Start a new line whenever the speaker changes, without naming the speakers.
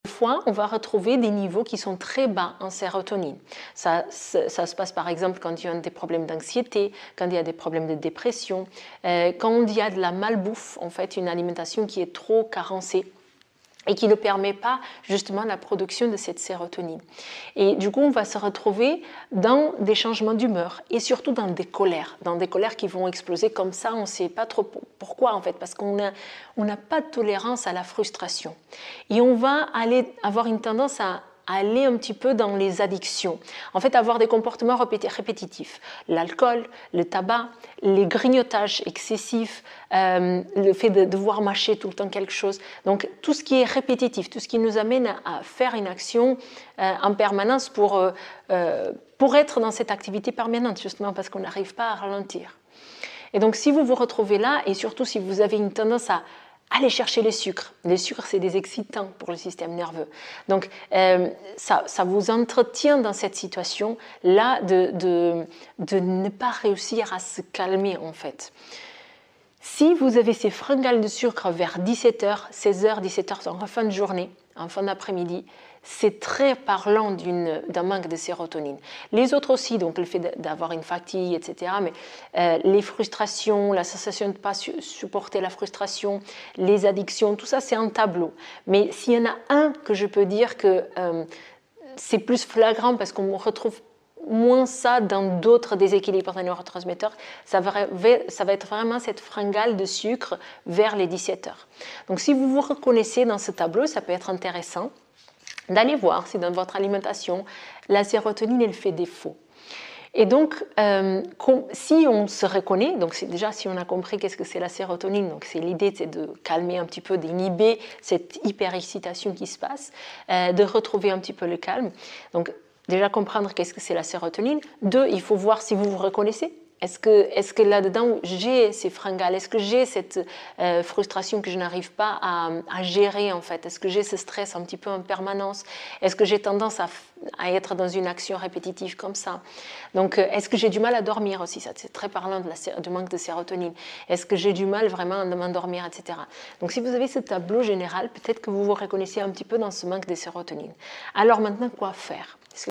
fois, on va retrouver des niveaux qui sont très bas en sérotonine. Ça se passe par exemple quand il y a des problèmes d'anxiété, quand il y a des problèmes de dépression, quand il y a de la malbouffe, en fait, une alimentation qui est trop carencée et qui ne permet pas justement la production de cette sérotonine. Et du coup, on va se retrouver dans des changements d'humeur et surtout dans des colères qui vont exploser comme ça, on ne sait pas trop pourquoi en fait, parce qu'on n'a pas de tolérance à la frustration. Et on va avoir une tendance à aller un petit peu dans les addictions. En fait, avoir des comportements répétitifs. L'alcool, le tabac, les grignotages excessifs, le fait de devoir mâcher tout le temps quelque chose. Donc, tout ce qui est répétitif, tout ce qui nous amène à faire une action en permanence pour être dans cette activité permanente, justement, parce qu'on n'arrive pas à ralentir. Et donc, si vous vous retrouvez là, et surtout si vous avez une tendance à aller chercher les sucres. Les sucres, c'est des excitants pour le système nerveux. Donc, ça vous entretient dans cette situation-là de ne pas réussir à se calmer, en fait. Si vous avez ces fringales de sucre vers 17h, 16h, 17h, en fin de journée, en fin d'après-midi, c'est très parlant d'un manque de sérotonine. Les autres aussi, donc le fait d'avoir une fatigue, etc. Mais les frustrations, la sensation de ne pas supporter la frustration, les addictions, tout ça c'est un tableau. Mais s'il y en a un que je peux dire que c'est plus flagrant parce qu'on retrouve moins ça dans d'autres déséquilibres des neurotransmetteurs, ça va être vraiment cette fringale de sucre vers les 17 heures. Donc si vous vous reconnaissez dans ce tableau, ça peut être intéressant d'aller voir si dans votre alimentation, la sérotonine, elle fait défaut. Et donc, si on se reconnaît, donc c'est déjà si on a compris qu'est-ce que c'est la sérotonine, donc c'est l'idée c'est de calmer un petit peu, d'inhiber cette hyperexcitation qui se passe, de retrouver un petit peu le calme. Donc, déjà comprendre qu'est-ce que c'est la sérotonine. 2, il faut voir si vous vous reconnaissez. Est-ce que là-dedans, j'ai ces fringales? Est-ce que j'ai cette frustration que je n'arrive pas à gérer, en fait? Est-ce que j'ai ce stress un petit peu en permanence? Est-ce que j'ai tendance à être dans une action répétitive comme ça? Donc, est-ce que j'ai du mal à dormir aussi? Ça, c'est très parlant du manque de sérotonine. Est-ce que j'ai du mal vraiment à m'endormir, etc. Donc, si vous avez ce tableau général, peut-être que vous vous reconnaissez un petit peu dans ce manque de sérotonine. Alors maintenant, quoi faire?